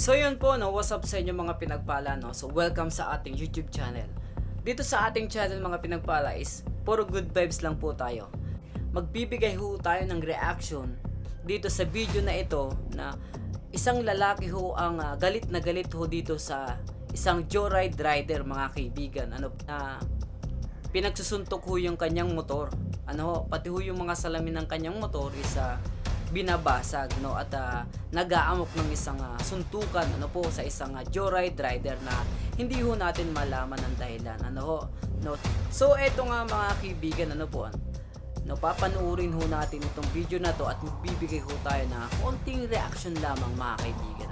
So yun po, no, what's up sa inyo mga pinagpala, no? So welcome sa ating YouTube channel. Dito sa ating channel mga pinagpala is puro good vibes lang po tayo. Magbibigay ho tayo ng reaction dito sa video na ito na isang lalaki ho ang galit na galit ho dito sa isang joyride rider mga kaibigan. Pinagsusuntok ho yung kanyang motor. Pati ho yung mga salamin ng kanyang motor is binabasag, no, at nag-aamok ng isang suntukan sa isang joyride rider na hindi ho natin malaman ang dahilan, no. So eto nga mga kaibigan, papanoorin ho natin itong video na to at magbibigay ho tayo na konting reaction lamang mga kaibigan,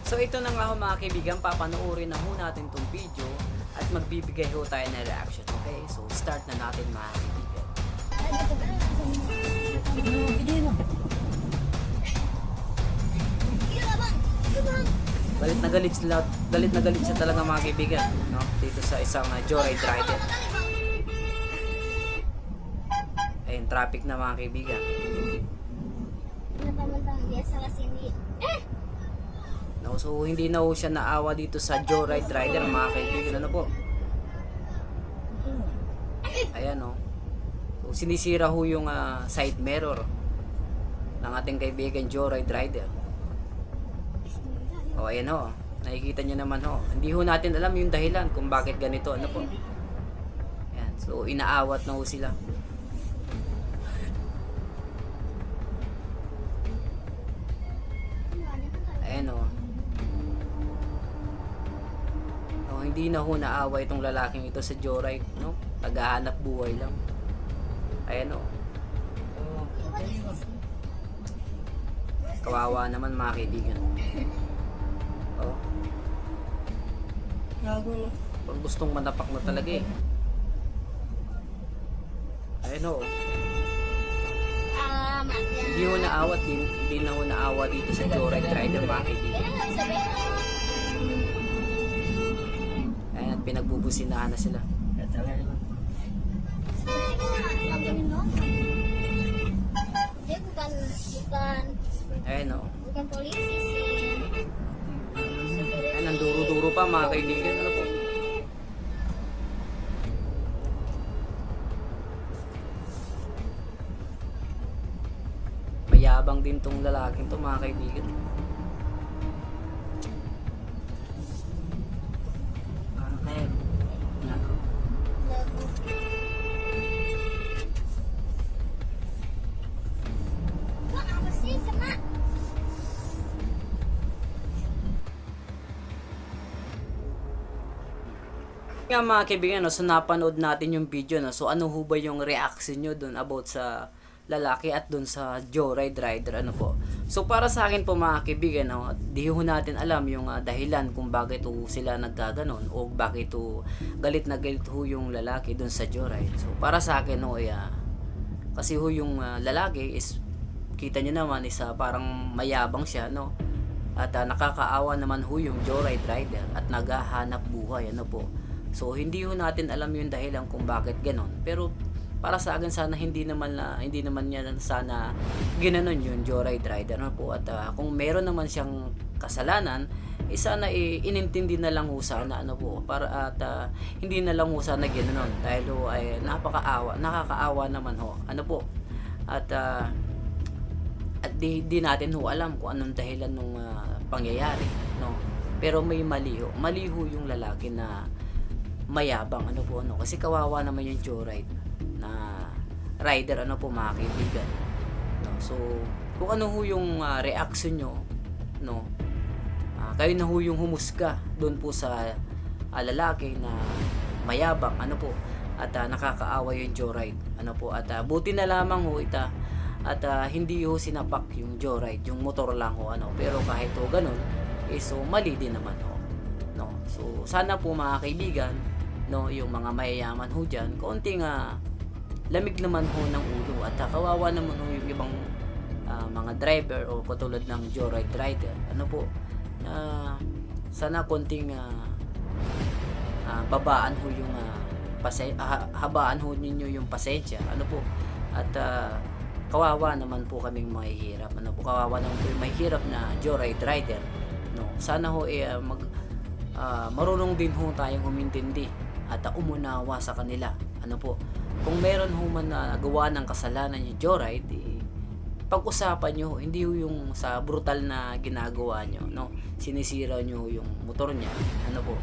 So ito na nga ho mga kaibigan, papanoorin na ho natin itong video at magbibigay ho tayo ng reaction. Okay, so start na natin mga kaibigan. Galit na galit siya talaga mga kaibigan, no? Dito sa isang joyride rider. Ayun, traffic na mga kaibigan. No, so hindi na ho siya naawa dito sa joyride rider mga kaibigan, Ayan, no. So sinisira ho yung side mirror ng ating kaibigan joyride rider. O ayan ho, nakikita nyo naman ho. Hindi ho natin alam yung dahilan kung bakit ganito, Ayan, so inaawat na ho sila. Ayan ho. O, hindi na ho naawa itong lalaking ito sa joyride, no? Naghahanap buhay lang. Ayan ho. Kawawa naman mga kaibigan. Oh. Pag gustong manapak na talaga eh. Ayun o. Hindi ho naawat din. Hindi na ho naawa dito sa joyride rider mga kaibigan. Ayun at pinagbubusinahan na sila. Ayun o. Bukan polisi sih. Ayun, ang duro-duro pa mga kaibigan. Mayabang din tong lalaking to mga kaibigan. Apa sih kena? Nga mga kaibigan, so napanood natin yung video, so ano ho ba yung reaction nyo dun about sa lalaki at dun sa joyride rider, So para sa akin po mga kaibigan, di ho natin alam yung dahilan kung bakit sila nagkaganon o bakit galit na galit ho yung lalaki dun sa joyride. So para sa akin kasi ho yung lalaki is kita nyo naman is parang mayabang siya, at nakakaawa naman ho yung joyride rider at naghahanap buhay, So hindi ho natin alam yung dahilan kung bakit ganon. Pero para sa akin sana hindi naman niya sana ginanon yung joyride rider, At kung meron naman siyang kasalanan, sana inintindi na lang ho sana, para at hindi na lang ho sana ginanon dahil ay nakakaawa naman ho, At di natin ho alam kung anong dahilan ng pangyayari, Pero may mali ho yung lalaki na mayabang, kasi kawawa naman yung joyride na rider, mga kaibigan, So kung ano ho yung reaction nyo, kayo na ho yung humusga doon po sa lalaki na mayabang, at nakakaawa yung joyride, at buti na lamang ho at hindi ho sinapak yung joyride, yung motor lang ho, pero kahit ganun so mali din naman ho, So sana po mga kaibigan, yung mga mayayaman ho dyan, konting lamig naman ho ng ulo at kawawa naman ho yung ibang mga driver o katulad ng joyride rider, sana konting babaan ho yung habaan ho ninyo yung pasensya, at kawawa naman po kaming mahihirap, kawawa naman po yung mahihirap na joyride rider no, sana ho marunong din ho tayong umintindi at umunawa sa kanila. Ano po, kung meron ho man na nagawa ng kasalanan yung joyride, pag-usapan nyo, hindi ho yung sa brutal na ginagawa nyo, no? Sinisira nyo yung motor niya, ano po.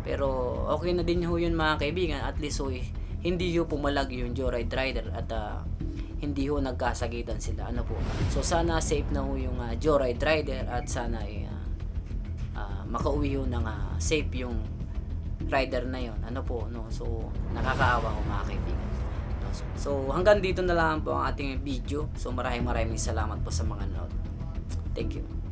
Pero okay na din ho yun mga kaibigan, at least ho, hindi ho pumalag yung joyride rider at hindi ho nagkasagitan sila, ano po. So sana safe na ho yung joyride rider at sana makauwi ho ng safe yung rider na yon, ano po, no. So nakakaawa ho mga kaibigan. So hanggang dito na lang po ang ating video. So maraming salamat po sa mga nanood. Thank you.